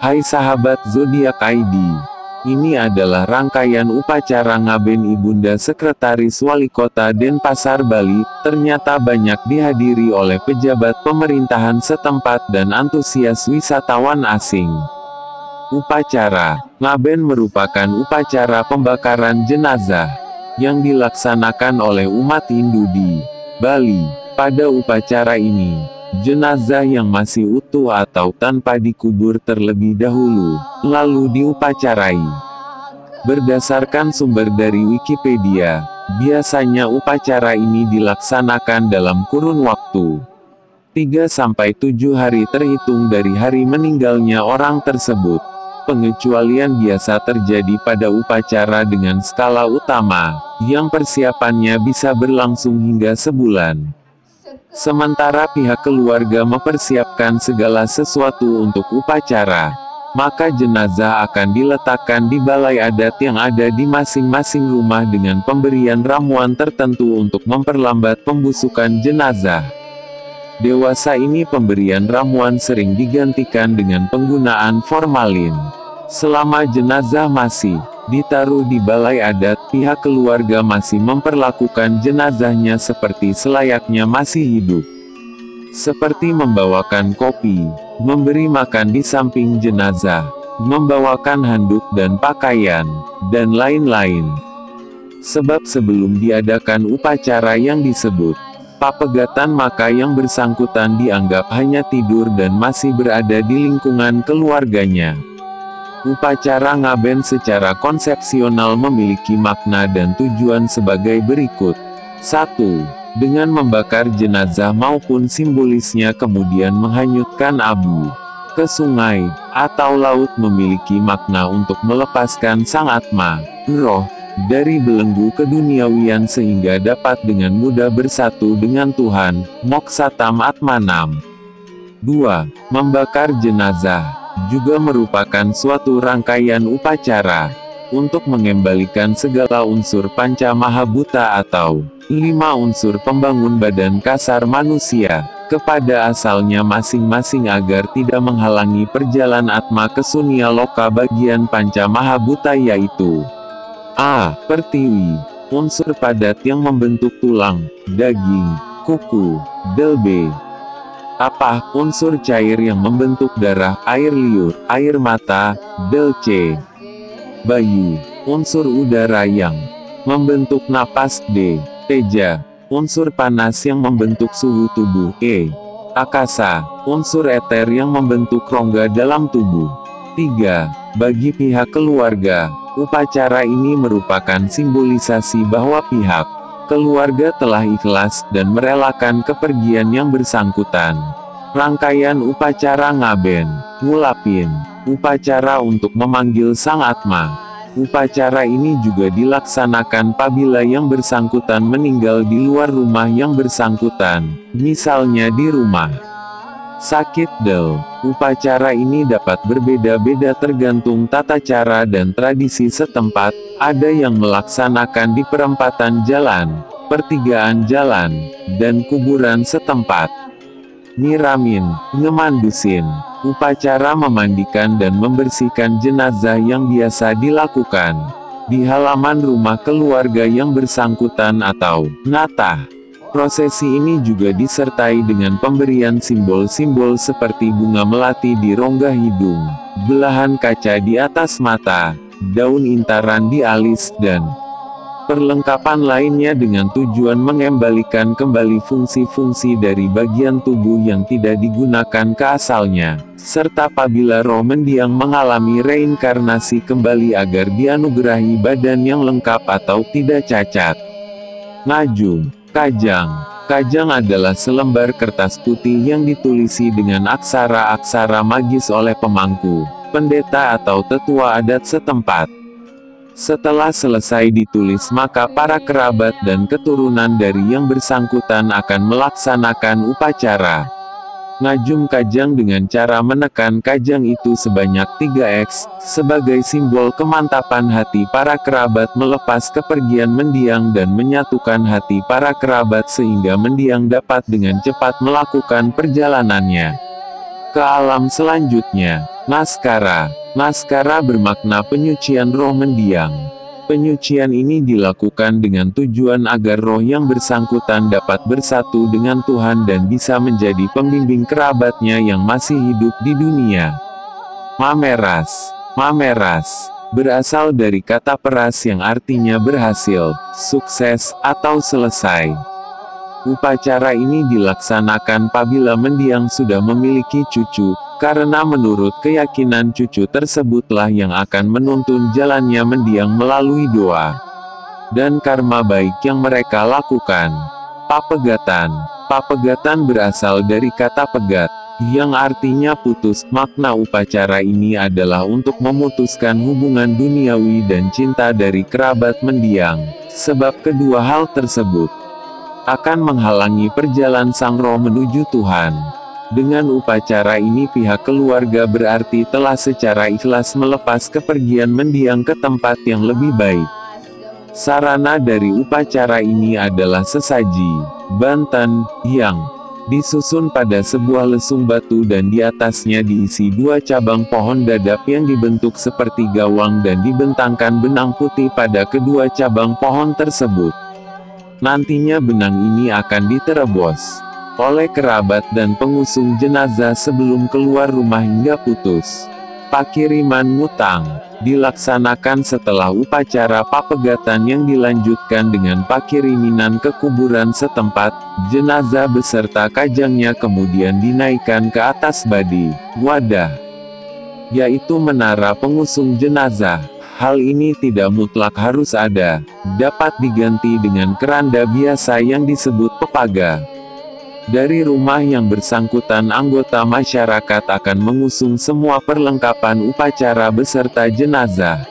Hai sahabat zodiak ID. Ini adalah rangkaian upacara ngaben Ibunda Sekretaris Wali Kota Denpasar, Bali. Ternyata banyak dihadiri oleh pejabat pemerintahan setempat dan antusias wisatawan asing. Upacara ngaben merupakan upacara pembakaran jenazah yang dilaksanakan oleh umat Hindu di Bali. Pada upacara ini, jenazah yang masih utuh atau tanpa dikubur terlebih dahulu, lalu diupacarai. Berdasarkan sumber dari Wikipedia, biasanya upacara ini dilaksanakan dalam kurun waktu 3-7 hari terhitung dari hari meninggalnya orang tersebut. Pengecualian biasa terjadi pada upacara dengan skala utama, yang persiapannya bisa berlangsung hingga sebulan. Sementara pihak keluarga mempersiapkan segala sesuatu untuk upacara, maka jenazah akan diletakkan di balai adat yang ada di masing-masing rumah dengan pemberian ramuan tertentu untuk memperlambat pembusukan jenazah. Dewasa ini pemberian ramuan sering digantikan dengan penggunaan formalin. Selama jenazah masih ditaruh di balai adat, pihak keluarga masih memperlakukan jenazahnya seperti selayaknya masih hidup. Seperti membawakan kopi, memberi makan di samping jenazah, membawakan handuk dan pakaian, dan lain-lain. Sebab sebelum diadakan upacara yang disebut papegatan, maka yang bersangkutan dianggap hanya tidur dan masih berada di lingkungan keluarganya. Upacara ngaben secara konsepsional memiliki makna dan tujuan sebagai berikut. 1. Dengan membakar jenazah maupun simbolisnya kemudian menghanyutkan abu ke sungai atau laut memiliki makna untuk melepaskan sang atma, roh, dari belenggu keduniawian sehingga dapat dengan mudah bersatu dengan Tuhan, Moksatam Atmanam. 2. Membakar jenazah juga merupakan suatu rangkaian upacara untuk mengembalikan segala unsur panca mahabhuta atau 5 unsur pembangun badan kasar manusia kepada asalnya masing-masing agar tidak menghalangi perjalanan atma ke sunya loka bagian panca mahabhuta, yaitu A. Pertiwi, unsur padat yang membentuk tulang, daging, kuku, del. B. Apa, unsur cair yang membentuk darah, air liur, air mata, del. C. Bayu, unsur udara yang membentuk napas, D. Teja, unsur panas yang membentuk suhu tubuh, E. Akasa, unsur eter yang membentuk rongga dalam tubuh. 3. Bagi pihak keluarga, upacara ini merupakan simbolisasi bahwa pihak keluarga telah ikhlas dan merelakan kepergian yang bersangkutan. Rangkaian upacara ngaben, ngulapin, upacara untuk memanggil sang atma. Upacara ini juga dilaksanakan apabila yang bersangkutan meninggal di luar rumah yang bersangkutan, misalnya di rumah sakit, del. Upacara ini dapat berbeda-beda tergantung tata cara dan tradisi setempat. Ada yang melaksanakan di perempatan jalan, pertigaan jalan, dan kuburan setempat. Nyiramin, ngemandusin, upacara memandikan dan membersihkan jenazah yang biasa dilakukan di halaman rumah keluarga yang bersangkutan atau natah. Prosesi ini juga disertai dengan pemberian simbol-simbol seperti bunga melati di rongga hidung, belahan kaca di atas mata, daun intaran di alis, dan perlengkapan lainnya dengan tujuan mengembalikan kembali fungsi-fungsi dari bagian tubuh yang tidak digunakan ke asalnya, serta apabila roh mendiang mengalami reinkarnasi kembali agar dianugerahi badan yang lengkap atau tidak cacat. Ngajum, kajang. Kajang adalah selembar kertas putih yang ditulisi dengan aksara-aksara magis oleh pemangku, pendeta atau tetua adat setempat. Setelah selesai ditulis, maka para kerabat dan keturunan dari yang bersangkutan akan melaksanakan upacara ngajum kajang dengan cara menekan kajang itu sebanyak 3x, sebagai simbol kemantapan hati para kerabat melepas kepergian mendiang dan menyatukan hati para kerabat sehingga mendiang dapat dengan cepat melakukan perjalanannya ke alam selanjutnya. Naskara. Naskara bermakna penyucian roh mendiang. Penyucian ini dilakukan dengan tujuan agar roh yang bersangkutan dapat bersatu dengan Tuhan dan bisa menjadi pembimbing kerabatnya yang masih hidup di dunia. Mameras. Mameras berasal dari kata peras yang artinya berhasil, sukses, atau selesai. Upacara ini dilaksanakan apabila mendiang sudah memiliki cucu, karena menurut keyakinan cucu tersebutlah yang akan menuntun jalannya mendiang melalui doa dan karma baik yang mereka lakukan. Papegatan. Papegatan berasal dari kata pegat, yang artinya putus. Makna upacara ini adalah untuk memutuskan hubungan duniawi dan cinta dari kerabat mendiang, sebab kedua hal tersebut akan menghalangi perjalanan sang roh menuju Tuhan. Dengan upacara ini pihak keluarga berarti telah secara ikhlas melepas kepergian mendiang ke tempat yang lebih baik. Sarana dari upacara ini adalah sesaji, banten, yang disusun pada sebuah lesung batu dan di atasnya diisi 2 cabang pohon dadap yang dibentuk seperti gawang dan dibentangkan benang putih pada kedua cabang pohon tersebut. Nantinya benang ini akan diterobos oleh kerabat dan pengusung jenazah sebelum keluar rumah hingga putus. Pakiriman ngutang dilaksanakan setelah upacara papegatan yang dilanjutkan dengan pakiriminan ke kuburan setempat. Jenazah beserta kajangnya kemudian dinaikkan ke atas badi, wadah, yaitu menara pengusung jenazah. Hal ini tidak mutlak harus ada, dapat diganti dengan keranda biasa yang disebut pepaga. Dari rumah yang bersangkutan anggota masyarakat akan mengusung semua perlengkapan upacara beserta jenazah,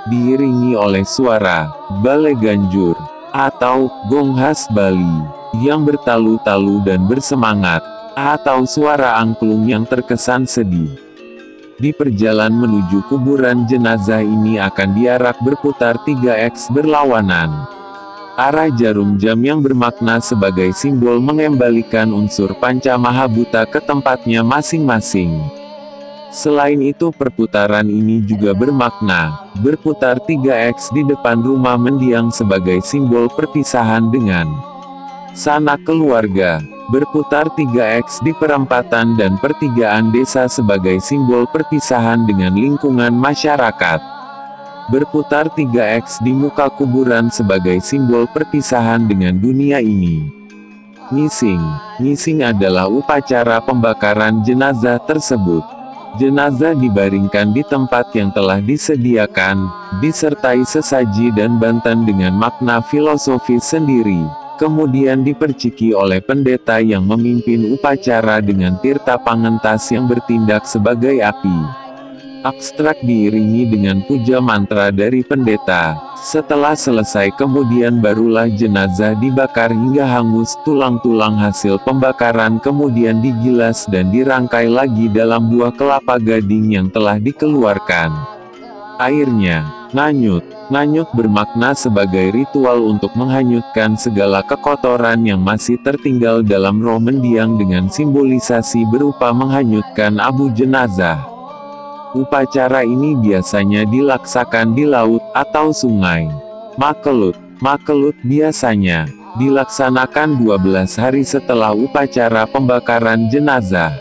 diiringi oleh suara bale ganjur atau gong khas Bali yang bertalu-talu dan bersemangat, atau suara angklung yang terkesan sedih. Di perjalanan menuju kuburan jenazah ini akan diarak berputar 3x berlawanan arah jarum jam yang bermakna sebagai simbol mengembalikan unsur panca mahabhuta ke tempatnya masing-masing. Selain itu perputaran ini juga bermakna berputar 3x di depan rumah mendiang sebagai simbol perpisahan dengan sanak keluarga. Berputar 3x di perempatan dan pertigaan desa sebagai simbol perpisahan dengan lingkungan masyarakat. Berputar 3x di muka kuburan sebagai simbol perpisahan dengan dunia ini. Ngising. Ngising adalah upacara pembakaran jenazah tersebut. Jenazah dibaringkan di tempat yang telah disediakan, disertai sesaji dan banten dengan makna filosofis sendiri. Kemudian diperciki oleh pendeta yang memimpin upacara dengan tirta pangentas yang bertindak sebagai api. Abstrak diiringi dengan puja mantra dari pendeta. Setelah selesai kemudian barulah jenazah dibakar hingga hangus tulang-tulang hasil pembakaran kemudian digilas dan dirangkai lagi dalam buah kelapa gading yang telah dikeluarkan airnya. Nganyut. Nganyut bermakna sebagai ritual untuk menghanyutkan segala kekotoran yang masih tertinggal dalam roh mendiang dengan simbolisasi berupa menghanyutkan abu jenazah. Upacara ini biasanya dilaksakan di laut atau sungai. Makelut. Makelut biasanya dilaksanakan 12 hari setelah upacara pembakaran jenazah.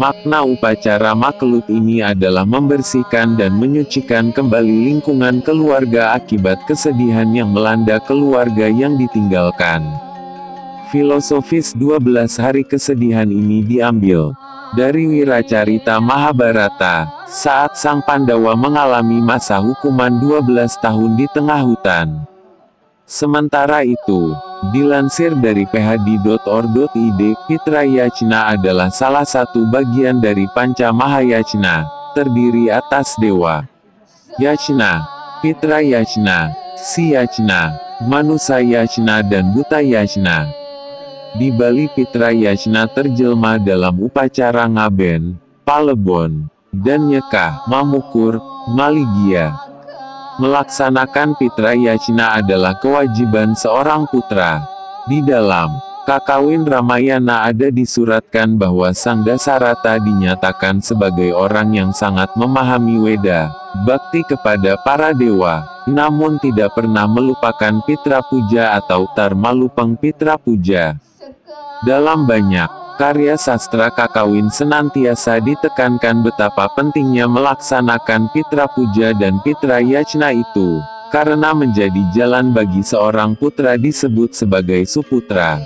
Makna upacara makelut ini adalah membersihkan dan menyucikan kembali lingkungan keluarga akibat kesedihan yang melanda keluarga yang ditinggalkan. Filosofis 12 hari kesedihan ini diambil dari Wiracarita Mahabharata, saat sang Pandawa mengalami masa hukuman 12 tahun di tengah hutan. Sementara itu, dilansir dari phd.or.id, Pitra Yacna adalah salah satu bagian dari Panca Mahayacna, terdiri atas Dewa Yacna, Pitra Yacna, Si Yacna, Manusa Yacna dan Buta Yacna. Di Bali Pitra Yacna terjelma dalam upacara ngaben, palebon, dan nyekah, mamukur, maligia. Melaksanakan Pitra Yacna adalah kewajiban seorang putra. Di dalam Kakawin Ramayana ada disuratkan bahwa Sang Dasarata dinyatakan sebagai orang yang sangat memahami Weda, bakti kepada para dewa, namun tidak pernah melupakan Pitra Puja atau Tarmalupang Pitra Puja. Dalam banyak karya sastra Kakawin senantiasa ditekankan betapa pentingnya melaksanakan Pitra Puja dan Pitra Yajna itu, karena menjadi jalan bagi seorang putra disebut sebagai suputra.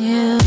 You